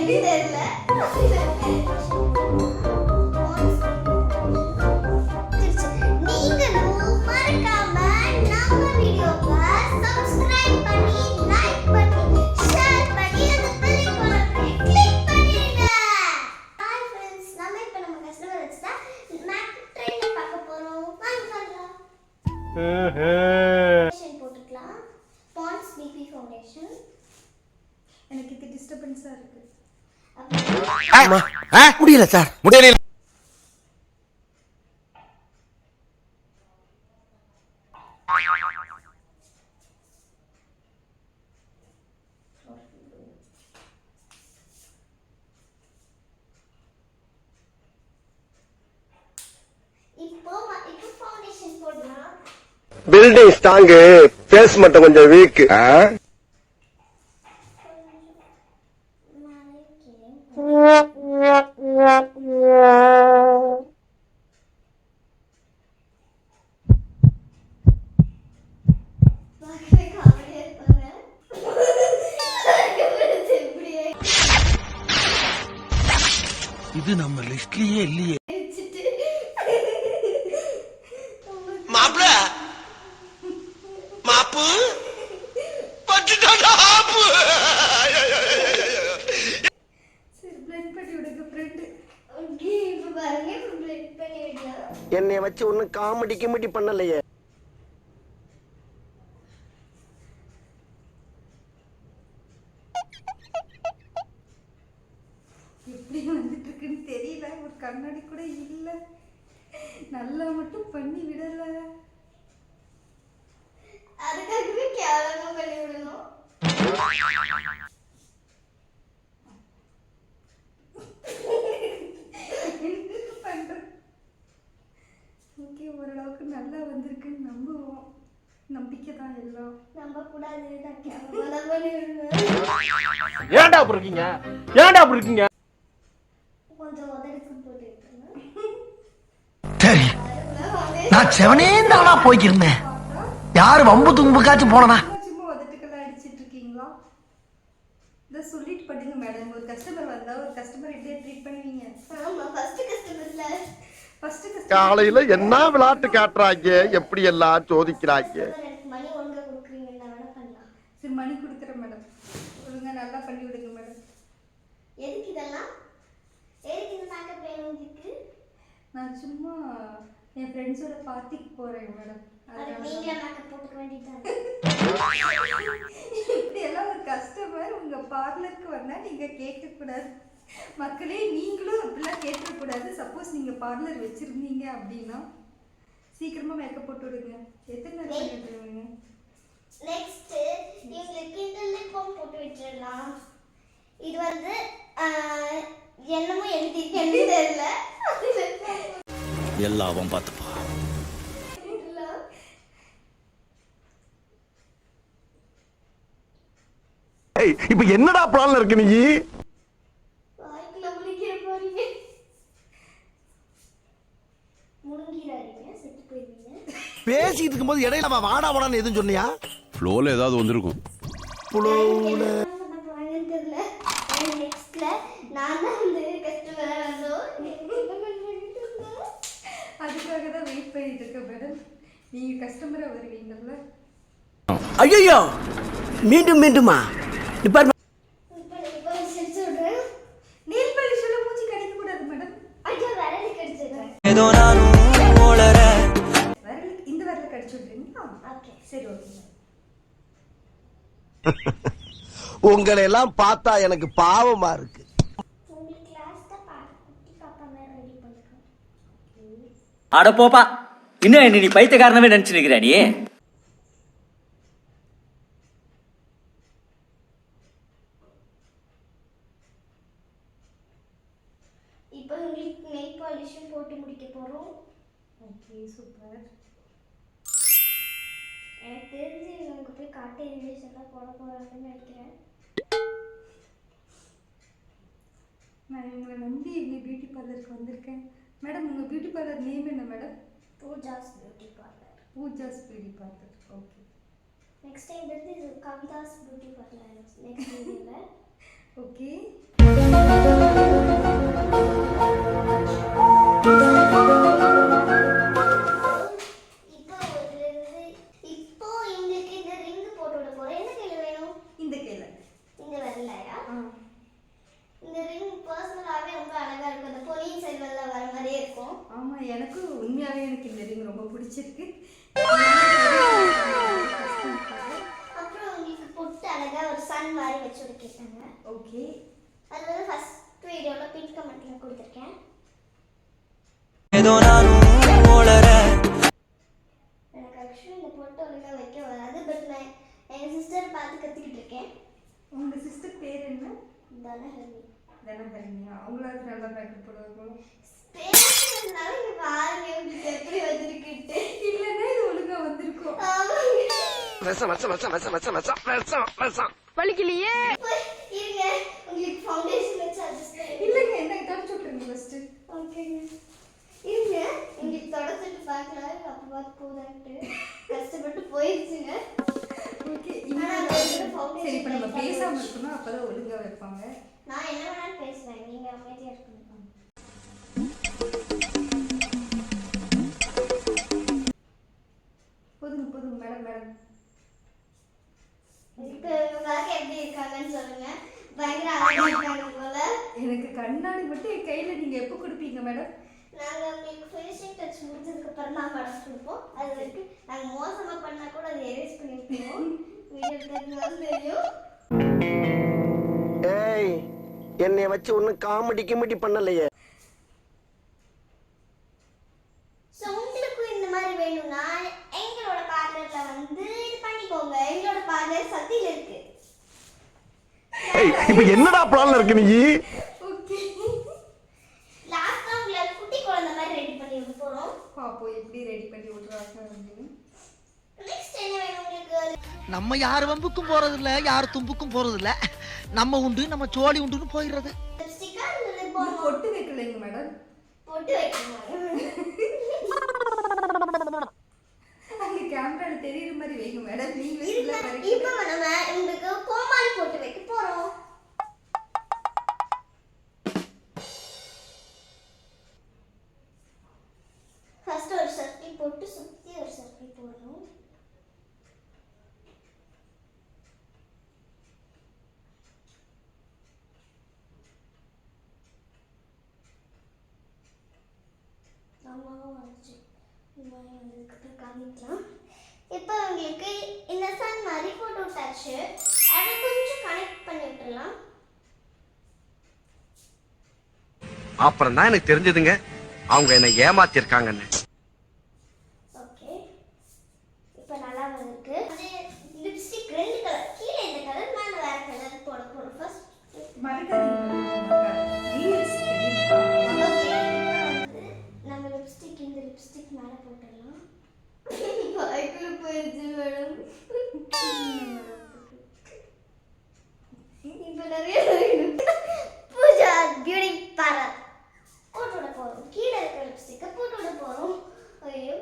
எப்படி தெரியல. நீங்களும் மறக்காம நம்ம வீடியோவை சப்ஸ்கிரைப் பண்ணி லைக் பண்ணி ஷேர் பண்ணி அந்த பெல் ஐகானை கிளிக் பண்ணிடுங்க. ஹாய் फ्रेंड्स, நம்ம இப்ப நம்ம கஸ்டமர் வச்சுட்டா மேக் ட்ரெயின்ல பார்க்க போறோம். வாங்க பண்ணலாம். போட்டுக்கலாம். Pond's BB foundation. எனக்கு இது டிஸ்டர்பன்ஸா இருக்கு. முடியல சார், முடியல. இப்போ ஃபவுண்டேஷன் போடலாம். பில்டிங் ஸ்ட்ராங், பேஸ் மட்டும் கொஞ்சம் வீக். இது நம்ம லிஸ்ட்லயே இல்லையே. மாப்ள மாப்பு பட்டுட்டாடா ஆப்பு. சரி, பிளட் பண்ணி விடுங்க ஃப்ரெண்ட். ஓகே, இப்போ பாருங்க, இப்போ பிளட் பண்ணி விடலாம். என்னைய வச்சு ஒன்னும் காமெடி கிமெடி பண்ணலையே. எப்படி வந்துட்டு இருக்குன்னு தெரியல. ஒரு கண்ணாடி கூட இல்ல. நல்லா மட்டும் பண்ணி விடல. அதுக்காகவே கேவலமா பண்ணி விடணும். என்ன பண்றது? ஓகே, ஓரளவுக்கு நல்லா வந்திருக்குன்னு நம்புவோம். நம்பிக்கை தான் எல்லாம். நம்ப கூடாது, நான் கேவலமா பண்ணி விடணும். ஏன்டா அப்படி இருக்கீங்க? ஏன்டா அப்படி இருக்கீங்க? கொஞ்சம் உதடுக்கு போட்டு விட்டுருங்க. சரி, நான் செவனேந்தானா போய்க்கிருந்தேன். யாரு வம்பு தும்புக்காச்சும் போனனா? சும்மா உதட்டுக்கெல்லாம் அடிச்சிட்டு இருக்கீங்களா? இதை சொல்லிட்டு பண்ணுங்க மேடம். ஒரு கஸ்டமர் வந்தா ஒரு கஸ்டமர் எப்படியே ட்ரீட் பண்ணுவீங்க? ஆமா, ஃபர்ஸ்ட் கஸ்டமர்ல காலையில என்ன விளையாட்டு காட்டுறாங்க, எப்படி எல்லாம் சோதிக்கிறாங்க. எனக்கு மணி ஒழுங்கா கொடுக்குறீங்க, நான் வேணா பண்ணலாம். சரி, மணி கொடுக்குறேன் மேடம். ஒழுங்கா நல்லா பண்ணி விடுங்க மேடம். எதுக்கு இதெல்லாம்? எதுக்கு இந்த மேக்கப் வேணும் உங்களுக்கு? நான் சும்மா என் ஃப்ரெண்ட்ஸோட பார்ட்டிக்கு போறேன் மேடம். அதுக்கு நீங்களே மேக்கப் போட்டுக்க வேண்டியதுதான். இப்படி எல்லாம் ஒரு கஸ்டமர் உங்க பார்லருக்கு வந்தா நீங்க கேட்க கூடாது. மக்களே, நீங்களும் அப்படிலாம் கேட்கக்கூடாது. சப்போஸ் நீங்க பார்லர் வச்சிருந்தீங்க அப்படின்னா சீக்கிரமா மேக்கப் போட்டு விடுங்க. எத்தனை நேரம் பண்ணிடுவீங்க? நெக்ஸ்ட் உங்களுக்கு இந்த லிப் பாம் போட்டு விட்டுறலாம். இது வந்து என்னமோ எழுதி தெரியல. எல்லாவும் பார்த்துப்பா. இப்ப என்னடா பிளான்ல இருக்கு நீ? வாய்க்குள்ள முழுங்கிற போறீங்க. முழுங்கிறாரீங்க, செத்து போயிருவீங்க. பேசிட்டு இருக்கும்போது இடையில அவன் வாடா வாடான்னு எதுவும் சொன்னியா? ஃப்ளோல ஏதாவது வந்திருக்கும். என்ன பண்ண போறாங்கன்னு தெரியல. நெக்ஸ்ட்ல நான் தான் வந்து கஸ்டமரா வந்தோம். என்ன பண்றீங்கன்னு தெரியல. அதுக்காக தான் வெயிட் பண்ணிட்டு இருக்கேன் மேடம். நீங்க கஸ்டமரா வருவீங்கல்ல? ஐயோ, மீண்டும் மீண்டுமா? இப்போ செஞ்சு விடுறேன். நெயில் பாலிஷ் எல்லாம் மூஞ்சி கடிக்க கூடாது மேடம். ஐயோ, விரலி கடிச்சிடுறேன். விரலுக்கு இந்த விரல கடிச்சு விடுறீங்களா? ஓகே, சரி, ஓகே. உங்களை எல்லாம் பார்த்தா எனக்கு பாவமா இருக்கு. உங்களுக்கு லாஸ்டா குட்டி பாப்பா மாதிரி ரெடி பண்ணிருக்கோம். அட போப்பா, இன்னும் என்ன நீ பைத்தியக்காரனவே நினைச்சு நிக்கிற நீ? இப்போ உங்களுக்கு நெயில் பாலிஷும் போட்டு முடிக்க போறோம். Okay, super. எனக்கு தெரிஞ்சு இவங்க போய் காட்டு இங்கிலீஷ் எல்லாம் போட போறாங்கன்னு நினைக்கிறேன். நான் உங்களை நம்பி இங்கே பியூட்டி பார்லருக்கு வந்திருக்கேன். மேடம், உங்கள் பியூட்டி பார்லர் நேம் என்ன madam? Pooja's beauty parlour. Pooja's beauty parlour. Okay. Next time வந்து இது கவிதாஸ் பியூட்டி பார்லர் நெக்ஸ்ட் வீடியோல. ஓகே. இப்போ உங்களுக்கு இந்த ரிங் போட்டு விட போறேன். என்ன கையில வேணும்? இந்த கையில. இந்த வரலையா? இந்த ரிங் பர்சனலாவே ரொம்ப அழகா இருக்கும். அந்த பொன்னியின் செல்வன்ல வர மாதிரியே இருக்கும். ஆமா, எனக்கு உண்மையாவே எனக்கு இந்த ரிங் ரொம்ப பிடிச்சிருக்கு. அப்புறம் உங்களுக்கு பொட்டு அழகா ஒரு சன் மாதிரி வச்சு விட்டுருக்காங்க. ஓகே. அது வந்து ஃபர்ஸ்ட் வீடியோல பின் கமெண்ட்ல கொடுத்திருக்கேன். எனக்கு ஆக்சுவலி இந்த பொட்டு ஒழுங்கா வைக்க வராது. பட் நான் எங்க சிஸ்டர் பார்த்து கத்துக்கிட்டு இருக்கேன். உங்க சிஸ்டர் பேர் என்ன? தனஹரி. தனஹரியா? அவங்களாவது நல்லா மேக்கப் போடுவாங்க. பேசுறதுனால இங்க பாருங்க உங்களுக்கு எப்படி வந்திருக்குட்டு. இல்லன்னா இது ஒழுங்கா வந்திருக்கும். வலிக்கலையே. இருங்க உங்களுக்கு ஃபவுண்டேஷன் வச்சு அட்ஜஸ்ட் பண்ணி. இல்லங்க, என்ன தொடச்சு விட்டுருங்க ஃபர்ஸ்ட். ஓகேங்க. இருங்க உங்களுக்கு தொடச்சிட்டு பார்க்கலாம். அப்ப பார்த்து போதான்ட்டு கஷ்டப்பட்டு போயிடுச்சுங்க. ஓகே. சரி, இப்போ நம்ம பேசாம இருக்கணும், அப்பதான் ஒழுங்கா வைப்பாங்க. நான் என்ன வேணாலும் பேசுவேன், நீங்க அமைதியா இருக்கணும். போதுங்க போதுங்க மேடம் மேடம். இப்போ உங்களுக்கு எப்படி இருக்காங்கன்னு சொல்லுங்க. பயங்கர அழகா இருக்காங்க போல. எனக்கு கண்ணாடி மட்டும் என் கையில நீங்க எப்போ கொடுப்பீங்க மேடம்? நாங்க உங்களுக்கு ஃபினிஷிங் டச் முடிஞ்சதுக்கு அப்புறம் தான் மேடம் கொடுப்போம். அது வரைக்கும் நாங்க மோசமா பண்ணா கூட அதை எரேஸ் பண்ணிருப்போம். வீடியோ எடுத்ததுனால தெரியும். ஏய், என்னைய வச்சு ஒன்னும் காமெடி கிமெடி பண்ணலையே. ஸோ உங்களுக்கும் இந்த மாதிரி வேணும்னா எங்களோட பார்லர்ல வந்து இது பண்ணிக்கோங்க. எங்களோட பார்லர் சத்தியில இருக்கு. இப்ப என்னடா பிளான்ல இருக்கு நீ? ஓகே. லாஸ்டா உங்களுக்கு குட்டி குழந்தை மாதிரி ரெடி பண்ணி விட போறோம். பாப்போ எப்படி ரெடி பண்ணி விடுறாங்க அப்படின்னு. நெக்ஸ்ட் என்ன வேணும் உங்களுக்கு? நம்ம யார் வம்புக்கும் போறது இல்ல, யார் தும்புக்கும் போறது இல்ல. நம்ம உண்டு, நம்ம சோழி உண்டுன்னு போயிடுறது. லிப்ஸ்டிக்கா இல்ல லிப் பொட்டு வைக்கலைங்க மேடம். போட்டு வைக்கணும். அங்க கேமரால தெரியுற மாதிரி வைங்க மேடம். நீங்களே இல்ல பாருங்க. இப்போ நம்ம உங்களுக்கு கோமாளி போட்டு வைக்க போறோம். ஃபர்ஸ்ட் ஒரு சர்க்கிள் போட்டு சுத்தி ஒரு சர்க்கிள் போடணும். காமிக்கலாம். இப்போ உங்களுக்கு இந்த சன் மாதிரி போட்டு விட்டாச்சு. அதை கொஞ்சம் கனெக்ட் பண்ணி விட்டுறலாம். அப்புறம் தான் எனக்கு தெரிஞ்சதுங்க அவங்க என்ன ஏமாத்திருக்காங்கன்னு. ஓகே, இப்போ நல்லா வந்திருக்கு. லிப்ஸ்டிக் ரெண்டு கலர், கீழே இந்த கலர், மேலே வேற கலர் போட போறோம். ஃபர்ஸ்ட் மறக்காதீங்க. ரீல்ஸ் தெரியுமா? ஓகே, இப்போ வந்து நம்ம லிப்ஸ்டிக் இந்த லிப்ஸ்டிக் மேலே போட்டுடலாம். வாய்க்குள்ள போயிடுச்சு மேடம். இப்போ நிறைய பூஜா பியூட்டி பார்லர் போட்டு விட போறோம். கீழே இருக்கிற லிப்ஸ்டிக்கை போட்டு விட போறோம். ஐயோ,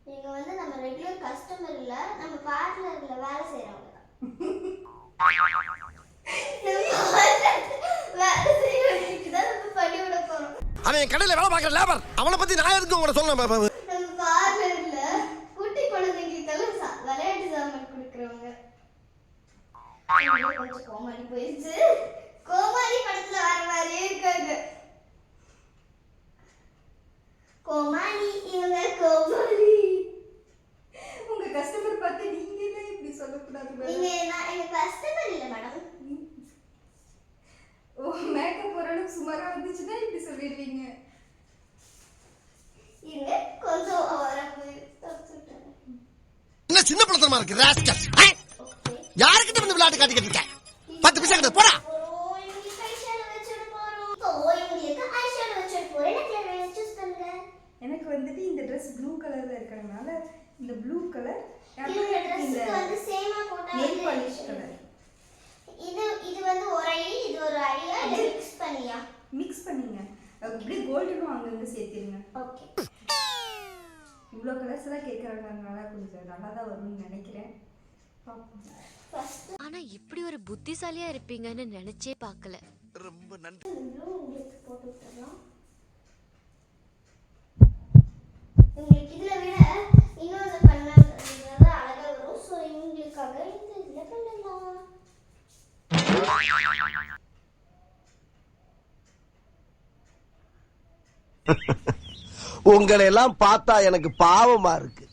நீங்க வந்து நம்ம ரெகுலர் கஸ்டமர் இல்ல, நம்ம பார்லர்ல வேலை செய்யறவங்க தான். வேலை செய்யறவங்களுக்கு தான் நம்ம பண்ணி விட போறோம். அவன் கடையில வேலை பார்க்கற லேபர், அவனை பத்தி நான் எதுக்கு உங்களை சொல்லணும்? நம்ம பார்லர்ல குட்டி குழந்தைங்களுக்கெல்லாம் விளையாட்டு சாமான் கொடுக்குறவங்க. கொஞ்சம் கோமாளி போயிடுச்சு. கோமாளி படத்துல வர மாதிரியே இருக்காங்க. கோமாளி, இவங்க கோமாளி. உங்க கஸ்டமர் பார்த்து நீங்க என்ன இப்படி சொல்லக்கூடாது நீங்க மேடம். எங்க கஸ்டமர் இல்ல மேடம். ஓ, மேக்கப் ஓரளவுக்கு சுமாரா வந்துச்சுன்னா இப்படி சொல்லிடுவீங்க. இருங்க கொஞ்சம் வர போய் தப்பிச்சுட்டேன். என்ன சின்ன பழத்தனமா இருக்கு ராஸ்கல். ஓகே, யாருக்கிட்ட வந்து விளையாட்டு காட்டிக்கிட்டு இருக்க? 10 பைசா கிட்ட போடா. இவங்களுக்கு ஐஷேடோ வச்சுட்டு போறோம். இவங்களுக்கு ஐஷேடோ வச்சுட்டு போறேன். எனக்கு வேணும், சூஸ் பண்ணுங்க. எனக்கு வந்துட்டு இந்த Dress ப்ளூ கலர்ல இருக்கறனால இந்த ப்ளூ கலர், இவங்க ட்ரெஸ்க்கு வந்து சேமா போட்டா நெயில் பாலிஷ் கலர். இது வந்து ஒரு ஐ, இது ஒரு ஐயா, இல்ல மிக்ஸ் பண்ணியா? மிக்ஸ் பண்ணீங்க. அப்படியே கோல்டனும் அங்கங்க சேர்த்திருங்க. ஓகே, இவ்வளோ கலர்ஸ் எல்லாம் கேட்கறதுனால கொஞ்சம் நல்லா தான் வரும்னு நினைக்கிறேன். ஆனா இப்படி ஒரு புத்திசாலியா இருப்பீங்கன்னு நினைச்சே பார்க்கல. ரொம்ப நன்றி. உங்களுக்கு போட்டு விட்டுறலாம். உங்களுக்கு இதுல விட இன்னொரு பண்ணது அழகா வரும். ஸோ இவங்களுக்காக இந்த இதுல பண்ணலாம். உங்களை எல்லாம் பார்த்தா எனக்கு பாவமா இருக்கு.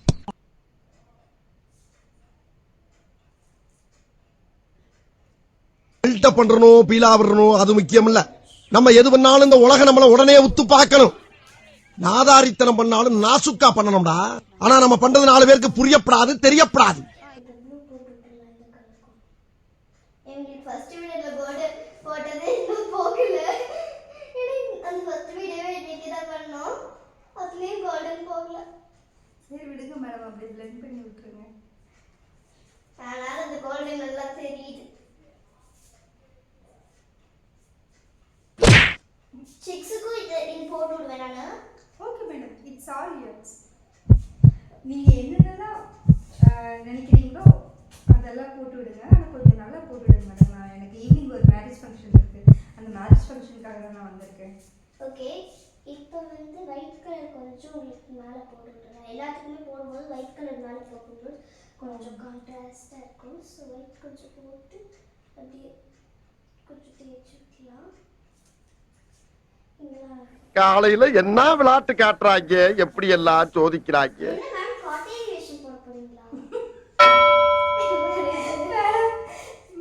பில்டப் பண்றணும், பீலா விடணும், அது முக்கியம் இல்ல. நம்ம எது பண்ணாலும் இந்த உலக நம்மள உடனே உத்து பார்க்கணும். நாதாரித்தனம் பண்ணாலும் நாசுக்கா பண்ணணும்டா. ஆனா நம்ம பண்றது 4 பேருக்கு புரியப்படாது, தெரியப்படாது. எங்களுக்கு ஃபர்ஸ்ட் வீடியோல போர்டு போட்டது இன்னும் போகல. அந்த ஃபர்ஸ்ட் வீடியோவை இன்னைக்கு தான் பண்ணோம். அதுலயும் கோல்டன் போகல. சரி விடுங்க மேடம், அப்படியே பிளெண்ட் பண்ணி விட்டுருங்க. அதனால அந்த கோல்டன் நல்லா தெரியுது. சிக்ஸுக்கும் இது போட்டு விடுவேன் நானு. Okay madam, it's all yours. நீங்க என்னென்னலாம் நினைக்கிறீங்களோ அதெல்லாம் போட்டு விடுங்க. ஆனால் கொஞ்சம் நல்லா போட்டு விடுங்க மேடம். நான் எனக்கு ஈவினிங் ஒரு மேரேஜ் ஃபங்க்ஷன் இருக்கு. அந்த மேரேஜ் ஃபங்க்ஷனுக்காக தான் நான் வந்திருக்கேன். ஓகே, இப்போ வந்து ஒயிட் கலர் கொஞ்சம் உங்களுக்கு மேலே போட்டு விட்டுறேன். எல்லாத்துக்குமே போடும்போது ஒயிட் கலர் மேலே போடும்போது கொஞ்சம் கான்ட்ராஸ்டாக இருக்கும். ஸோ ஒயிட் கொஞ்சம் போட்டு அப்படியே கொஞ்சம் தேய்ச்சி விட்டுலாம். காலையில என்ன விளையாட்டு காட்டுறாங்க, எப்படி எல்லாம் சோதிக்கிறாங்க.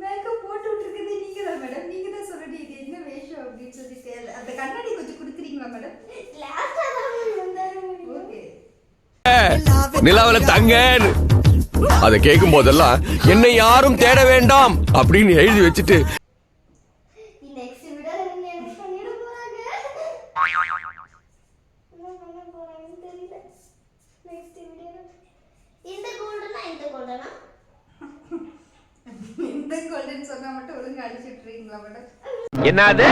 மேக்கப் போட்டு விட்டுருக்குது நீங்க தான் மேடம். நீங்க தான் சொல்லணும் இது என்ன வேஷம் அப்படின்னு சொல்லிட்டு. அந்த கண்ணாடி கொஞ்சம் கொடுக்குறீங்களா மேடம்? ஓகே. நிலாவில தங்கன்னு அதை கேட்கும் போதெல்லாம் என்னை யாரும் தேட வேண்டாம் அப்படின்னு எழுதி வச்சுட்டு என்னது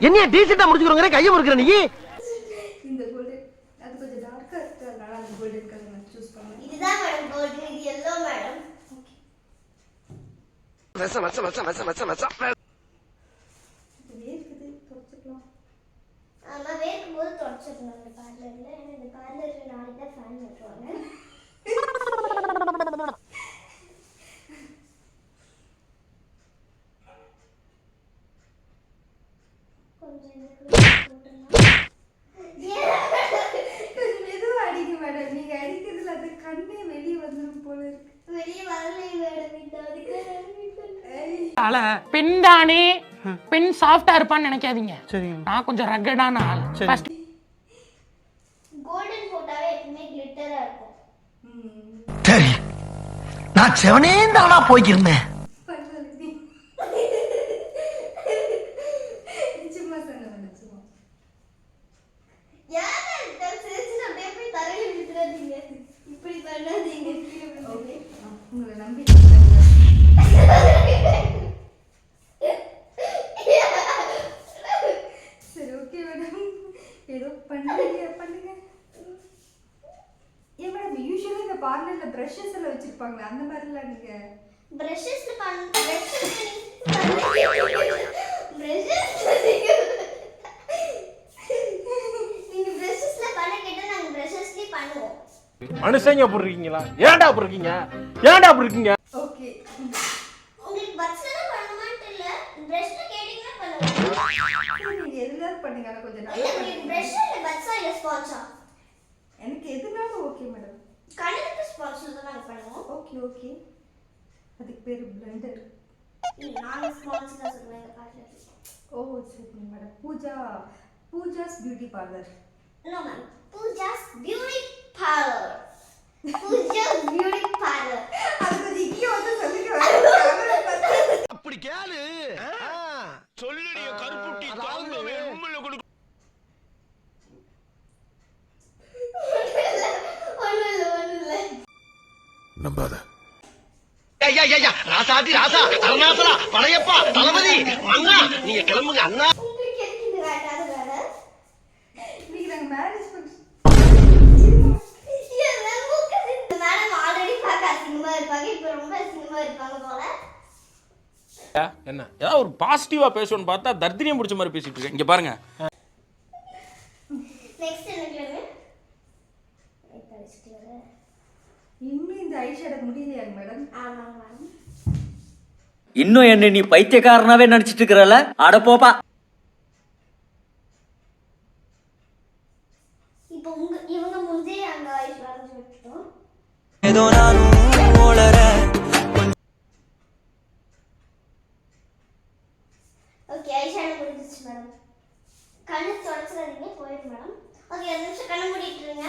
என்ன டீசெண்டா முடிச்சுக்கிறோங்க, கையை முறுக்குற நீ. இந்த கோல்டன் அது கொஞ்சம் டார்க்கா இருக்கு, அதனால அந்த கோல்டன் கலர் நான் சூஸ் பண்ணேன். இதுதான் மேடம் கோல்டன், இது yellow மேடம். வேர்க்குது, தொடச்சுக்கலாம். ஆமா, வேர்க்கும் போது தொடச்சிடணும் இந்த பார்லர்ல. ஏன்னா இந்த பார்லர்ல நாளைக்கு தான் ஃபேன் வைப்பாங்க. மெதுவா அடிங்க மேடம். நீங்க அடிக்கிறதுல அந்த கண்ணே வெளியே வந்துடும் போல இருக்கு. வெளியே வரலை மேடம். பெண் தானே, பெண் சாஃப்டா இருப்பான்னு நினைக்காதீங்க. நான் கொஞ்சம் ரகடான ஆள். கோல்டன் போட்டாவே எப்பவுமே கிளிட்டரா இருக்கும். சரி, நான் செவனே தானா போய்க்கிருந்தேன். சும்மா சொன்ன மேடம், சும்மா. இப்படி பண்ணாதீங்க. உங்களை நம்பி சரி ஓகே மேடம், ஏதோ பண்ணுங்க பண்ணுங்க. ஏன் மேடம் யூஸ்வலா இந்த பார்லர்ல பிரஷஸ் எல்லாம் வச்சிருப்பாங்களே, அந்த மாதிரிலாம் நீங்க பிரஷஸ்ல பண்ண கேட்டா நாங்க பிரஷஸ்லயே பண்ணுவோம். மனுஷங்க அப்படி இருக்கீங்களா? ஏன்டா அப்படி இருக்கீங்க? ஏன்டா அப்படி இருக்கீங்க? ஓகே, உங்களுக்கு பட்ஸ்ல பண்ணணும்னு இல்ல, பிரஷ்ல கேட்டிங்கனா பண்ணுவோம். நீங்க எதுனாலும் பண்ணுங்க, ஆனா கொஞ்சம் இல்ல நல்லா உங்களுக்கு பிரஷ்ல இல்ல பட்ஸா இல்ல ஸ்பான்சா? எனக்கு எதுனாலும் ஓகே மேடம். கண்ணுக்கு ஸ்பான்சர் தான் நாங்க பண்ணுவோம். ஓகே ஓகே, அதுக்கு பேரு பிளெண்டர். இல்ல நாங்க ஸ்பான்சர் தான் சொல்றேன் பார்லர். ஓ சரி madam. Pooja's beauty parlour. No ma'am, Pooja's beauty parlour. Pooja's beauty parlour. அது கொஞ்சம் இங்கே வந்து சொல்லுங்க. அப்படி கேளு, சொல்லுடிய கருப்புட்டி தாங்கவே உம்மல கொடு. ஒண்ணுல நம்பாத. ராசாதி ராசா அருணாசலா பழையப்பா தளபதி அண்ணா, நீங்க கிளம்புங்க அண்ணா. உங்களுக்கு எதுக்கு இந்த வேண்டாத வேலை? இன்னைக்கு நாங்க மேரேஜ் ஃபங்க்ஷன். மேடம் ஆல்ரெடி பார்க்க அசிங்கமா இருப்பாங்க, இப்போ ரொம்ப போயிருப்பாங்க போல. என்ன ஏதாவது ஒரு பாசிட்டிவா பேசணும்னு பார்த்தா தர்தினியம் பிடிச்ச மாதிரி பேசிட்டு இருக்கேன். இங்க பாருங்க. நெக்ஸ்ட் என்ன கலர்? இன்னும் இந்த ஐஷேடோ முடியலையாங்க மேடம்? ஆமாங்க மேடம். இன்னும் என்ன நீ பைத்தியக்காரனாவே நினைச்சிட்டு இருக்கிறல? அட போப்பா. இப்போ இவங்க முஞ்சே அங்க ஐஸ் வரைஞ்சு விட்டுட்டோம். ஏதோ நானும் ஓளற. ஓகே, ஐஷேடோ முடிஞ்சிச்சு மேடம். கண்ணு தொடச்சிடாதீங்க, போயிடும் மேடம். ஓகே, ஒரு நிமிஷம் கண்ணு மூடிட்டு இருங்க.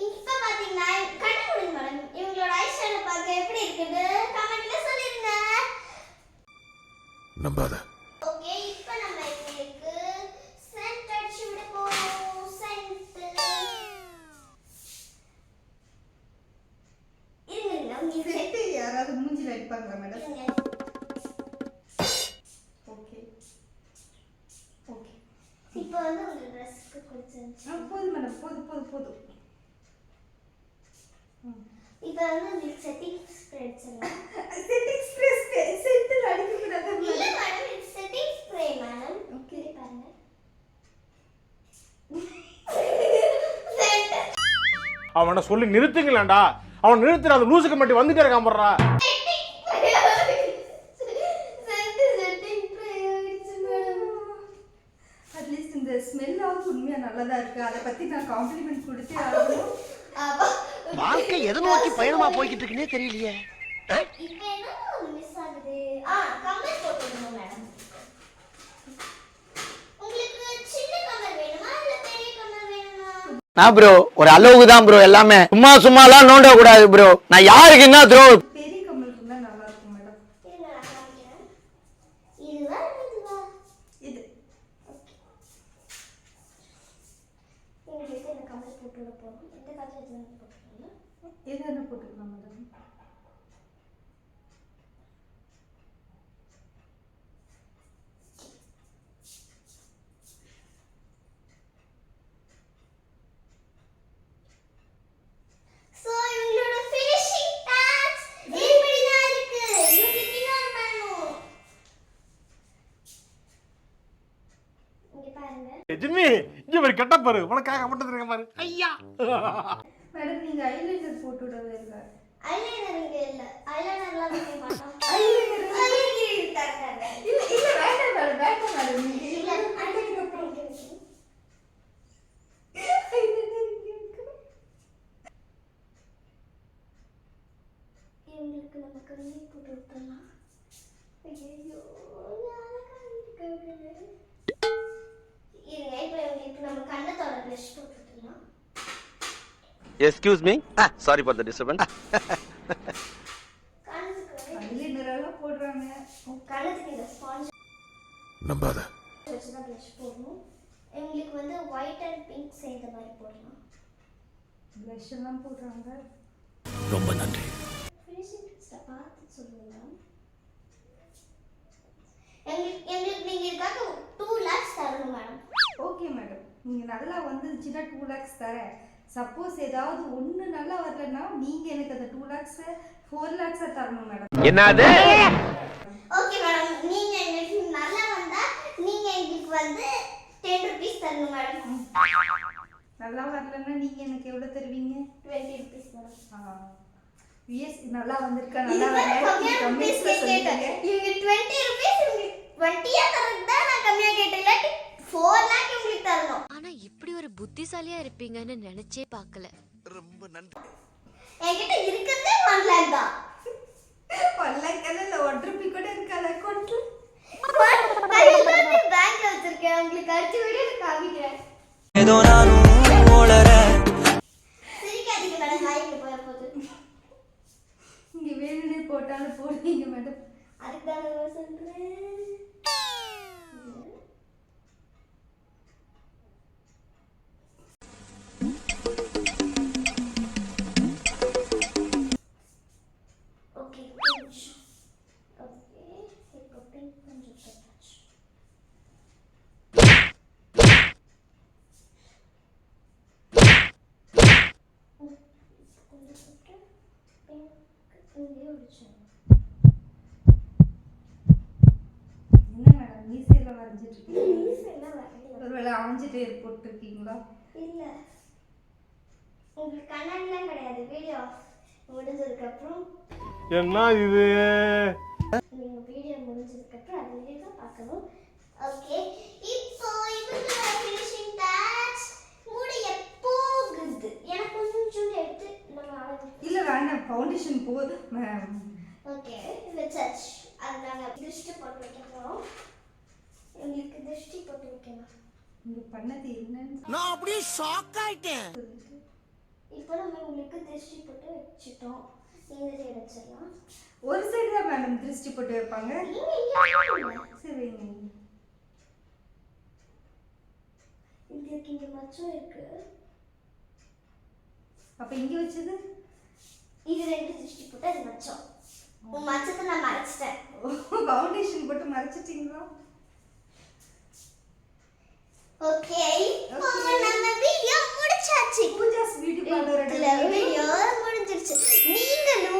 இப்போ பாத்தீங்கன்னா கண்ணு மூடுங்க மேடம். இவங்களோட ஐஷேடோ பார்க்க எப்படி இருக்குன்னு கமெண்ட்ல சொல்லிருங்க. நம்பாத. ஓகே, இப்போ நம்ம இவங்களுக்கு சென்ட் அடிச்சு விட போறோம். சென்ட் இருங்க, உங்களுக்கு செட்டு யாராவது மூஞ்சில அடிப்பாங்களா மேடம்? Okay okay. இப்போ வந்து உங்க ட்ரெஸ்க்கு கொடுத்துருந்துச்சு. போதும் மேடம், போதும். இப்போ வந்து உங்களுக்கு செட்டிங் ஸ்ப்ரே அடிச்சிடலாம். செட்டிங் ஸ்ப்ரே செட்டில் அடிக்கக்கூடாது இல்ல மேடம். மேடம், இது செட்டிங் ஸ்ப்ரே மேடம். ஓகே பாருங்க. அவனை சொல்லி நிறுத்துங்களேன்டா. அவன் நிறுத்துற அந்த லூசுக்கு மட்டும் வந்துட்டே இருக்கான் போடுறா. அட்லீஸ்ட் இந்த ஸ்மெல்லாவது உண்மையா நல்லதா இருக்கு. அதை பத்தி நான் காம்ப்ளிமெண்ட் கொடுத்தே ஆகணும். வாழ்க்கை எதை நோக்கி பயணமா போய்கிட்டு இருக்குன்னே தெரியலையே. இப்போ என்ன மிஸ் ஆகுது? கம்மல் போட்டுருங்க மேடம். உங்களுக்கு சின்ன கம்மல் வேணுமா இல்ல பெரிய கம்மல் வேணுமா? நான் ப்ரோ ஒரு அளவுக்கு தான் ப்ரோ எல்லாமே. சும்மாலாம் நோண்ட கூடாது ப்ரோ. நான் யாருக்கு என்ன த்ரோ? பெரிய கம்மல் இருந்தா நல்லா இருக்கும் மேடம். இருங்க, நான் காமிக்கிறேன். இதுவா இது உங்களுக்கு இந்த கம்மல் போட்டு விட போறோம். எந்த கலர் எதுவும் போட்டுருங்க. எது என்ன போட்டுக்கலாம் மேடம்? சோ இவங்களோட ஃபினிஷிங் டச் இப்படி தான் இருக்கு. இவங்களுக்கு இன்னொரு பண்ணணும். இங்க பாருங்க. ஜிம்மி இங்க ஒரு கெட்ட பாரு. உனக்காக மட்டும் இருக்க பாரு. ஐயா. மேடம் நீங்க ஐலைனர் போட்டு விடவே இல்லை. ஐலைனர் இங்க இல்ல. ஐலைனர்லாம் வைக்க மாட்டோம். ஐலைனர் தரங்க. இல்ல வேண்டாம் மேடம். நீங்க இல்ல ஐலைனர் அப்புறம் இங்க இருக்கு. இவங்களுக்கு நம்ம கண்ணி போட்டு விட்டுறலாம். ஐயோ அழகா இருக்கு. இருங்க, இப்போ இவங்களுக்கு நம்ம கண்ணத்தோட ப்ளஷ் போட்டு விட்டுறலாம். Excuse me, sorry for the disturbance. கண்ணத்துக்கு ஐலைனர் எல்லாம் போடுறாங்க. கண்ணத்துக்கு இந்த ஸ்பாஞ்ச் நம்பாத. வச்சு தான் ப்ளஷ் போடணும். இவங்களுக்கு வந்து ஒயிட் அண்ட் பிங்க் சேர்ந்த மாதிரி போடலாம். ப்ளஷ் எல்லாம் போடுறாங்க. ரொம்ப நன்றி. ஃபினிஷிங் டச்சை பார்த்து சொல்லுங்க. எங்களுக்கு நீங்கள் இதுக்காக 2 lakhs தரணும் மேடம். ஓகே மேடம், நீங்கள் நல்லா வந்துச்சுன்னா 2 lakhs தரேன். சப்போஸ் ஏதாவது ஒன்று நல்லா வரலன்னா நீங்கள் எனக்கு அந்த 2 lakhs 4 lakhs தரணும் மேடம். என்னது? ஓகே மேடம், நீங்கள் எங்களுக்கு நல்லா வந்தால் நீங்கள் எங்களுக்கு வந்து 10 rupees தரணும் மேடம். நல்லா வரலன்னா நீங்கள் எனக்கு எவ்வளோ தருவீங்க? 20 rupees மேடம். விஎஸ் நல்லா வந்திருக்கா நல்லா வரல கம்மியாக சொல்லுங்க. இவங்க 20 rupees உங்களுக்கு 20 தரது தான் நான் கம்மியாக கேட்டேன். இல்லாட்டி 4 lakh உங்களுக்கு தரணும். ஆனா இப்படி ஒரு புத்திசாலியா இருப்பீங்கன்னு நினைச்சே பார்க்கல. ரொம்ப நன்றி. என்கிட்ட இருக்கிறதே 1 lakh தான். 1 lakh இல்லை 1 rupee கூட இருக்காது அக்கௌண்ட்ல. நான் எல்லாமே பேங்க்ல வச்சிருக்கேன். உங்களுக்கு அடுத்த வீடியோல காமிக்கிறேன். ஏதோ நானும் ஓளற. சிரிக்காதீங்க மேடம், வாய்க்கு போய போகுது. இங்கே வேணும்னே போட்டாலும் போடுவீங்க மேடம். அதுக்கு தான் நான் சொல்றேன். ஓகே ஓகே, இப்போ பிங்க் கொஞ்சம் போட்டாச்சு. கொஞ்சம் போட்டு பிங்க் இங்கே ஒடிச்சிடணும். ஒருவேளை ஆஞ்சு போட்டிருக்கீங்களா? இல்ல, உங்களுக்கு கண்ணாடிலாம் கிடையாது. வீடியோ முடிஞ்சதுக்கு அப்புறம் என்ன இது? நீங்க வீடியோ முடிஞ்சதுக்கு அப்புறம் அதுலயே தான் பார்க்கணும். ஓகே, இப்போ இவங்க ஃபினிஷிங் டச் முடிய போகுது. எனக்கு கொஞ்சம் எடுத்து நம்ம அழகு. இல்ல வேண்டாம், ஃபவுண்டேஷன் போது. ஓகே, வச்சாச்சு. அது நாங்கள் திருஷ்டி போட்டு வைக்க போகிறோம். எங்களுக்கு திருஷ்டி போட்டு வைக்கணும். நீங்க பண்ணது என்னன்னு நான் அப்படியே ஷாக் ஆயிட்டேன். இப்போ நம்ம உங்களுக்கு திருஷ்டி போட்டு வச்சுட்டோம். இந்த சைடு வச்சிடலாம். ஒரு சைடு தான் மேடம் திருஷ்டி போட்டு வைப்பாங்க. நீங்க இங்கே சரி வைங்க. உங்களுக்கு இங்கே மச்சம் இருக்கு. அப்ப இங்க வச்சது இது 2 திருஷ்டி போட்டு அது மச்சம். உன் மச்சத்தை நான் மறைச்சிட்டேன். ஃபவுண்டேஷன் போட்டு மறைச்சிட்டீங்களா? ஓகே, இப்போ நம்ம வீடியோ முடிச்சாச்சு. பூஜாஸ் பியூட்டி பார்லரோட வீடியோ முடிஞ்சிருச்சு. நீங்களும்